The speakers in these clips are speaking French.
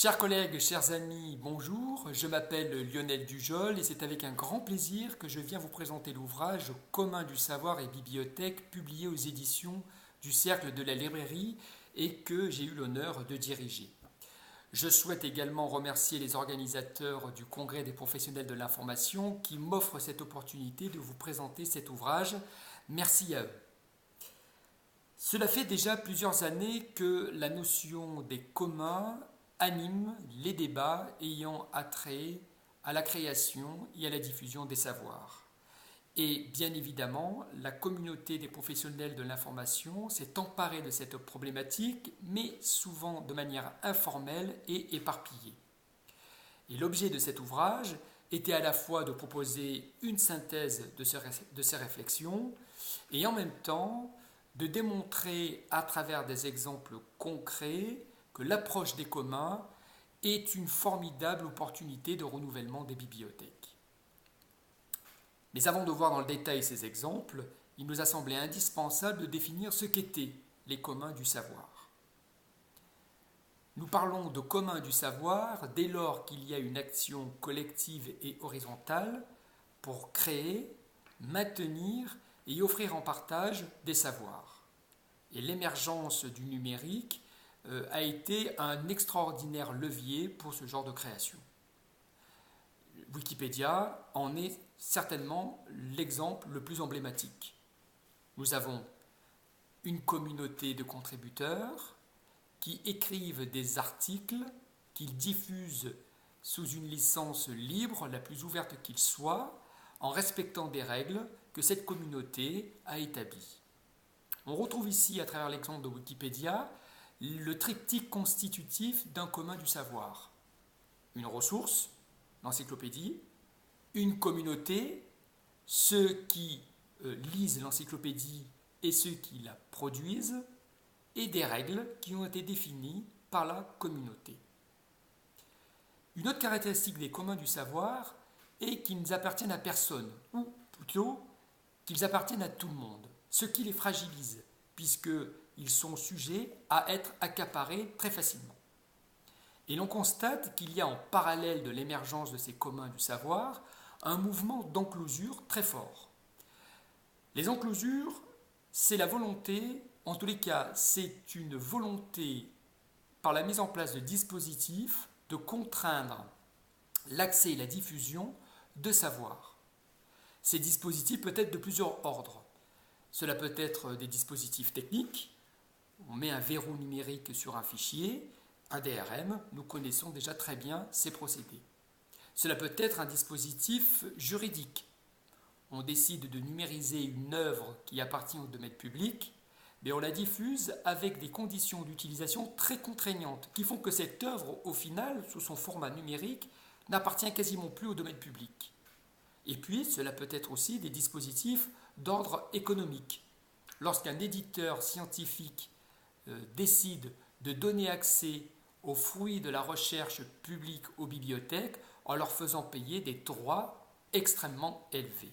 Chers collègues, chers amis, bonjour, je m'appelle Lionel Dujol et c'est avec un grand plaisir que je viens vous présenter l'ouvrage Commun du savoir et bibliothèque publié aux éditions du Cercle de la librairie et que j'ai eu l'honneur de diriger. Je souhaite également remercier les organisateurs du Congrès des professionnels de l'information qui m'offrent cette opportunité de vous présenter cet ouvrage. Merci à eux. Cela fait déjà plusieurs années que la notion des communs anime les débats ayant attrait à la création et à la diffusion des savoirs. Et bien évidemment, la communauté des professionnels de l'information s'est emparée de cette problématique, mais souvent de manière informelle et éparpillée. Et l'objet de cet ouvrage était à la fois de proposer une synthèse de ces réflexions et en même temps de démontrer à travers des exemples concrets que l'approche des communs est une formidable opportunité de renouvellement des bibliothèques. Mais avant de voir dans le détail ces exemples, il nous a semblé indispensable de définir ce qu'étaient les communs du savoir. Nous parlons de communs du savoir dès lors qu'il y a une action collective et horizontale pour créer, maintenir et offrir en partage des savoirs. Et l'émergence du numérique a été un extraordinaire levier pour ce genre de création. Wikipédia en est certainement l'exemple le plus emblématique. Nous avons une communauté de contributeurs qui écrivent des articles qu'ils diffusent sous une licence libre, la plus ouverte qu'il soit, en respectant des règles que cette communauté a établies. On retrouve ici, à travers l'exemple de Wikipédia, le triptyque constitutif d'un commun du savoir. Une ressource, l'encyclopédie, une communauté, ceux qui lisent l'encyclopédie et ceux qui la produisent, et des règles qui ont été définies par la communauté. Une autre caractéristique des communs du savoir est qu'ils appartiennent à personne, ou plutôt qu'ils appartiennent à tout le monde, ce qui les fragilise, puisqu'ils sont sujets à être accaparés très facilement. Et l'on constate qu'il y a en parallèle de l'émergence de ces communs du savoir un mouvement d'enclosure très fort. Les enclosures, c'est la volonté, en tous les cas, c'est une volonté par la mise en place de dispositifs de contraindre l'accès et la diffusion de savoir. Ces dispositifs peuvent être de plusieurs ordres. Cela peut être des dispositifs techniques, on met un verrou numérique sur un fichier, un DRM, nous connaissons déjà très bien ces procédés. Cela peut être un dispositif juridique. On décide de numériser une œuvre qui appartient au domaine public, mais on la diffuse avec des conditions d'utilisation très contraignantes qui font que cette œuvre, au final, sous son format numérique, n'appartient quasiment plus au domaine public. Et puis, cela peut être aussi des dispositifs d'ordre économique. Lorsqu'un éditeur scientifique décide de donner accès aux fruits de la recherche publique aux bibliothèques en leur faisant payer des droits extrêmement élevés.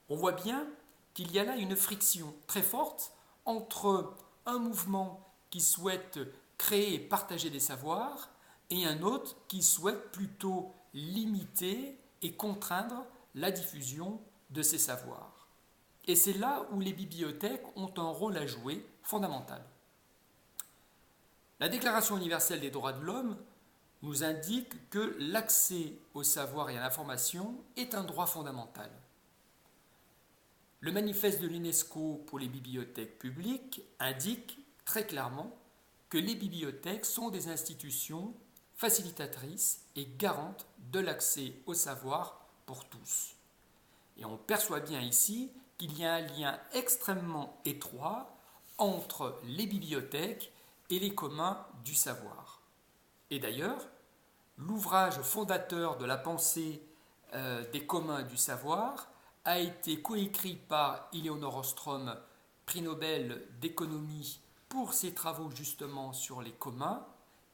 On voit bien qu'il y a là une friction très forte entre un mouvement qui souhaite créer et partager des savoirs et un autre qui souhaite plutôt limiter et contraindre la diffusion de ces savoirs. Et c'est là où les bibliothèques ont un rôle à jouer fondamental. La Déclaration universelle des droits de l'homme nous indique que l'accès au savoir et à l'information est un droit fondamental. Le manifeste de l'UNESCO pour les bibliothèques publiques indique très clairement que les bibliothèques sont des institutions facilitatrices et garantes de l'accès au savoir pour tous. Et on perçoit bien ici qu'il y a un lien extrêmement étroit entre les bibliothèques et les communs du savoir. Et d'ailleurs, l'ouvrage fondateur de la pensée des communs du savoir a été coécrit par Elinor Ostrom, prix Nobel d'économie pour ses travaux justement sur les communs,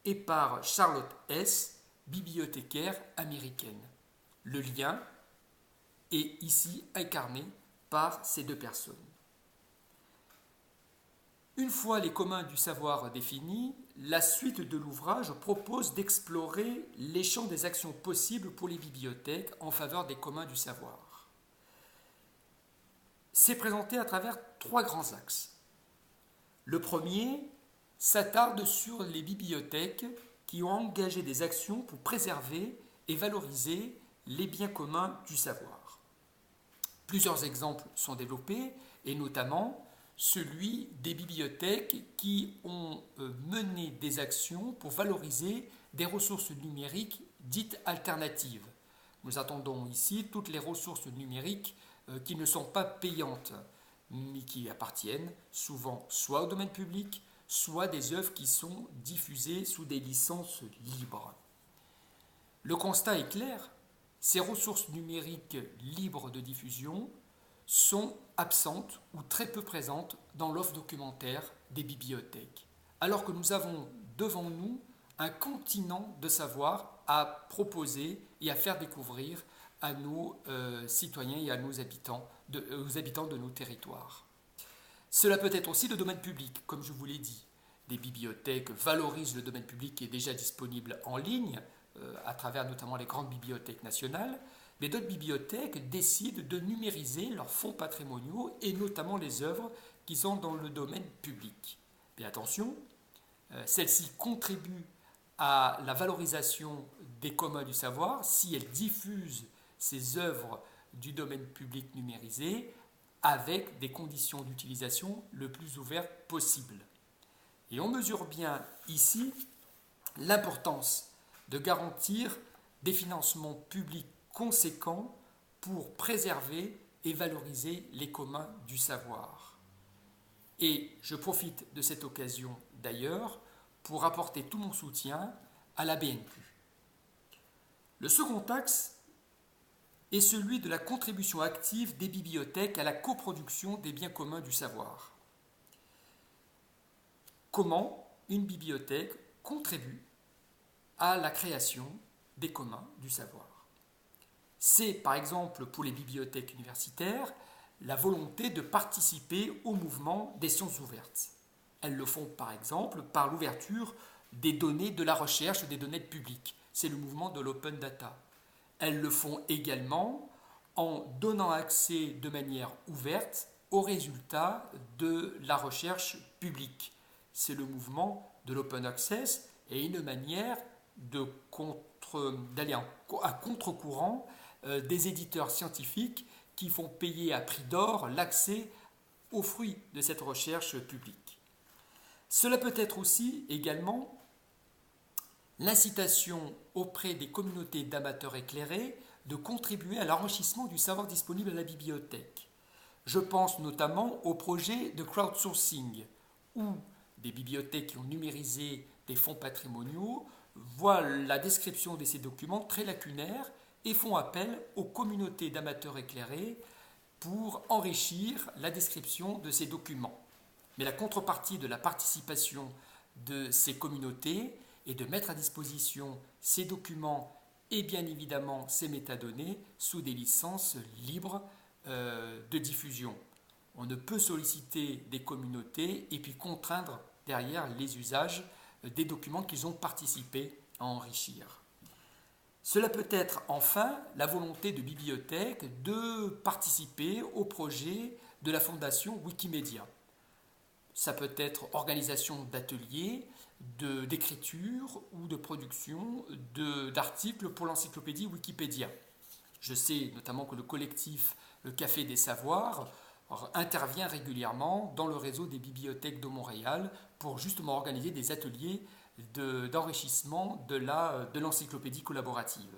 et par Charlotte Hess, bibliothécaire américaine. Le lien est ici incarné par ces deux personnes. Une fois les communs du savoir définis, la suite de l'ouvrage propose d'explorer les champs des actions possibles pour les bibliothèques en faveur des communs du savoir. C'est présenté à travers 3 grands axes. Le premier s'attarde sur les bibliothèques qui ont engagé des actions pour préserver et valoriser les biens communs du savoir. Plusieurs exemples sont développés, et notamment celui des bibliothèques qui ont mené des actions pour valoriser des ressources numériques dites alternatives. Nous attendons ici toutes les ressources numériques qui ne sont pas payantes, mais qui appartiennent souvent soit au domaine public, soit des œuvres qui sont diffusées sous des licences libres. Le constat est clair, ces ressources numériques libres de diffusion sont absentes ou très peu présentes dans l'offre documentaire des bibliothèques, alors que nous avons devant nous un continent de savoir à proposer et à faire découvrir à nos citoyens et à nos habitants, aux habitants de nos territoires. Cela peut être aussi le domaine public, comme je vous l'ai dit. Des bibliothèques valorisent le domaine public qui est déjà disponible en ligne, à travers notamment les grandes bibliothèques nationales, mais d'autres bibliothèques décident de numériser leurs fonds patrimoniaux et notamment les œuvres qui sont dans le domaine public. Mais attention, celles-ci contribuent à la valorisation des communs du savoir si elles diffusent ces œuvres du domaine public numérisé avec des conditions d'utilisation le plus ouvertes possible. Et on mesure bien ici l'importance de garantir des financements publics conséquents pour préserver et valoriser les communs du savoir. Et je profite de cette occasion d'ailleurs pour apporter tout mon soutien à la BNQ. Le second axe est celui de la contribution active des bibliothèques à la coproduction des biens communs du savoir. Comment une bibliothèque contribue à la création des communs du savoir. C'est par exemple pour les bibliothèques universitaires la volonté de participer au mouvement des sciences ouvertes. Elles le font par exemple par l'ouverture des données de la recherche, des données publiques. C'est le mouvement de l'open data. Elles le font également en donnant accès de manière ouverte aux résultats de la recherche publique. C'est le mouvement de l'open access et une manière d'aller à contre-courant des éditeurs scientifiques qui font payer à prix d'or l'accès aux fruits de cette recherche publique. Cela peut être aussi également l'incitation auprès des communautés d'amateurs éclairés de contribuer à l'enrichissement du savoir disponible à la bibliothèque. Je pense notamment au projet de crowdsourcing, où des bibliothèques qui ont numérisé des fonds patrimoniaux voient la description de ces documents très lacunaire et font appel aux communautés d'amateurs éclairés pour enrichir la description de ces documents. Mais la contrepartie de la participation de ces communautés est de mettre à disposition ces documents et bien évidemment ces métadonnées sous des licences libres de diffusion. On ne peut solliciter des communautés et puis contraindre derrière les usages des documents qu'ils ont participé à enrichir. Cela peut être enfin la volonté de bibliothèques de participer au projet de la fondation Wikimedia. Ça peut être organisation d'ateliers, d'écriture ou de production d'articles pour l'encyclopédie Wikipédia. Je sais notamment que le collectif Le Café des Savoirs intervient régulièrement dans le réseau des bibliothèques de Montréal pour justement organiser des ateliers d'enrichissement de l'encyclopédie collaborative.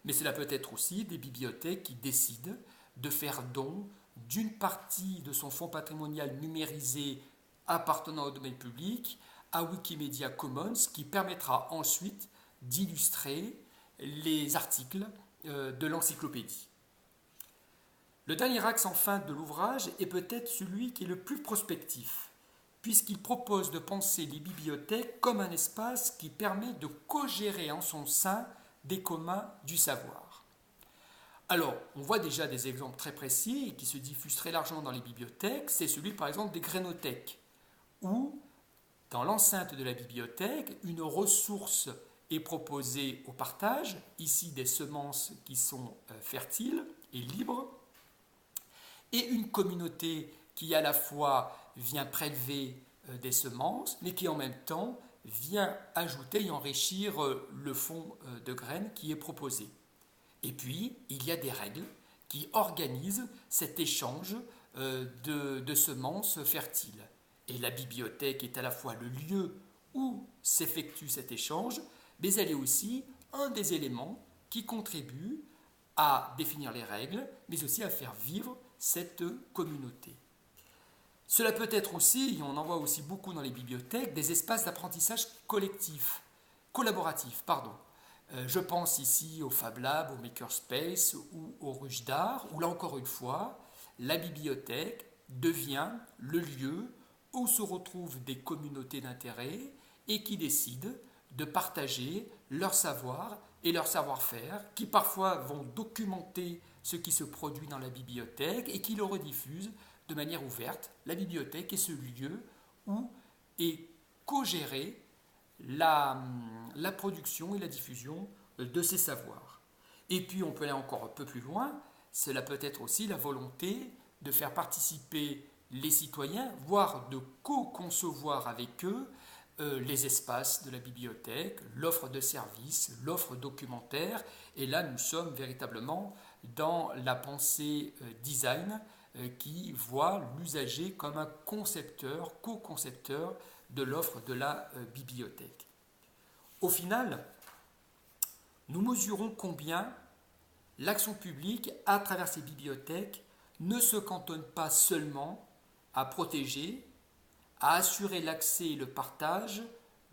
Mais cela peut être aussi des bibliothèques qui décident de faire don d'une partie de son fonds patrimonial numérisé appartenant au domaine public à Wikimedia Commons, qui permettra ensuite d'illustrer les articles de l'encyclopédie. Le dernier axe enfin de l'ouvrage est peut-être celui qui est le plus prospectif, puisqu'il propose de penser les bibliothèques comme un espace qui permet de co-gérer en son sein des communs du savoir. Alors, on voit déjà des exemples très précis et qui se diffusent très largement dans les bibliothèques. C'est celui par exemple des grénothèques, où dans l'enceinte de la bibliothèque, une ressource est proposée au partage, ici des semences qui sont fertiles et libres, et une communauté qui à la fois vient prélever des semences, mais qui en même temps vient ajouter et enrichir le fonds de graines qui est proposé. Et puis, il y a des règles qui organisent cet échange de semences fertiles. Et la bibliothèque est à la fois le lieu où s'effectue cet échange, mais elle est aussi un des éléments qui contribuent à définir les règles, mais aussi à faire vivre cette communauté. Cela peut être aussi, et on en voit aussi beaucoup dans les bibliothèques, des espaces d'apprentissage collaboratif. Je pense ici au Fab Lab, au Makerspace ou au Ruche d'Art, où là encore une fois, la bibliothèque devient le lieu où se retrouvent des communautés d'intérêt et qui décident de partager leur savoir et leur savoir-faire, qui parfois vont documenter ce qui se produit dans la bibliothèque et qui le rediffusent de manière ouverte. La bibliothèque est ce lieu où est co-gérée la production et la diffusion de ces savoirs. Et puis on peut aller encore un peu plus loin, cela peut être aussi la volonté de faire participer les citoyens, voire de co-concevoir avec eux les espaces de la bibliothèque, l'offre de services, l'offre documentaire. Et là, nous sommes véritablement dans la pensée design qui voit l'usager comme un concepteur, co-concepteur de l'offre de la bibliothèque. Au final, nous mesurons combien l'action publique à travers ces bibliothèques ne se cantonne pas seulement à protéger, à assurer l'accès et le partage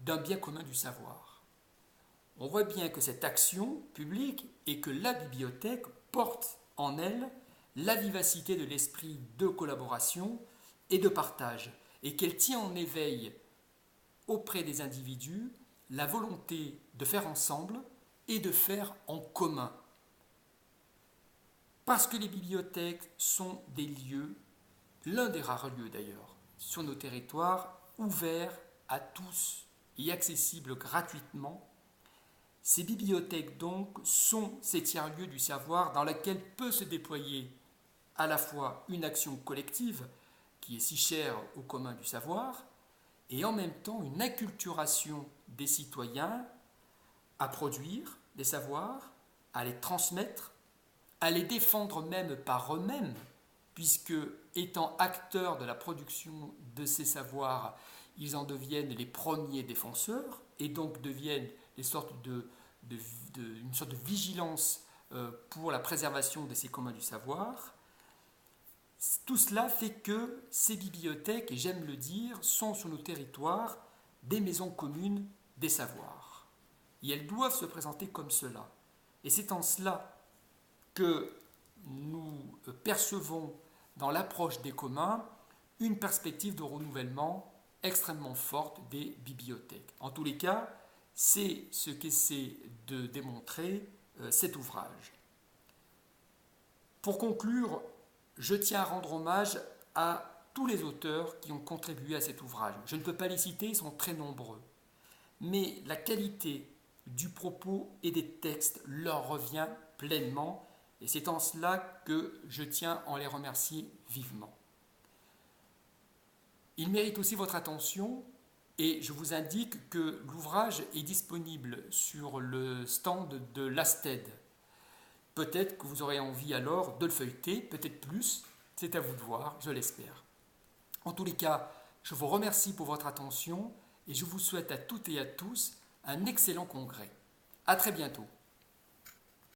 d'un bien commun du savoir. On voit bien que cette action publique et que la bibliothèque porte en elle la vivacité de l'esprit de collaboration et de partage, et qu'elle tient en éveil auprès des individus la volonté de faire ensemble et de faire en commun. Parce que les bibliothèques sont des lieux, l'un des rares lieux d'ailleurs, sur nos territoires, ouverts à tous et accessibles gratuitement, ces bibliothèques donc sont ces tiers-lieux du savoir dans lesquels peut se déployer à la fois une action collective qui est si chère au commun du savoir et en même temps une acculturation des citoyens à produire des savoirs, à les transmettre, à les défendre même par eux-mêmes, puisque étant acteurs de la production de ces savoirs, ils en deviennent les premiers défenseurs et donc deviennent une sorte de vigilance pour la préservation de ces communs du savoir. Tout cela fait que ces bibliothèques, et j'aime le dire, sont sur nos territoires des maisons communes des savoirs. Et elles doivent se présenter comme cela. Et c'est en cela que nous percevons dans l'approche des communs une perspective de renouvellement extrêmement forte des bibliothèques. En tous les cas, c'est ce qu'essaie de démontrer cet ouvrage. Pour conclure, je tiens à rendre hommage à tous les auteurs qui ont contribué à cet ouvrage. Je ne peux pas les citer, ils sont très nombreux. Mais la qualité du propos et des textes leur revient pleinement, et c'est en cela que je tiens à les remercier vivement. Il mérite aussi votre attention, et je vous indique que l'ouvrage est disponible sur le stand de l'ASTED. Peut-être que vous aurez envie alors de le feuilleter, peut-être plus, c'est à vous de voir, je l'espère. En tous les cas, je vous remercie pour votre attention et je vous souhaite à toutes et à tous un excellent congrès. À très bientôt.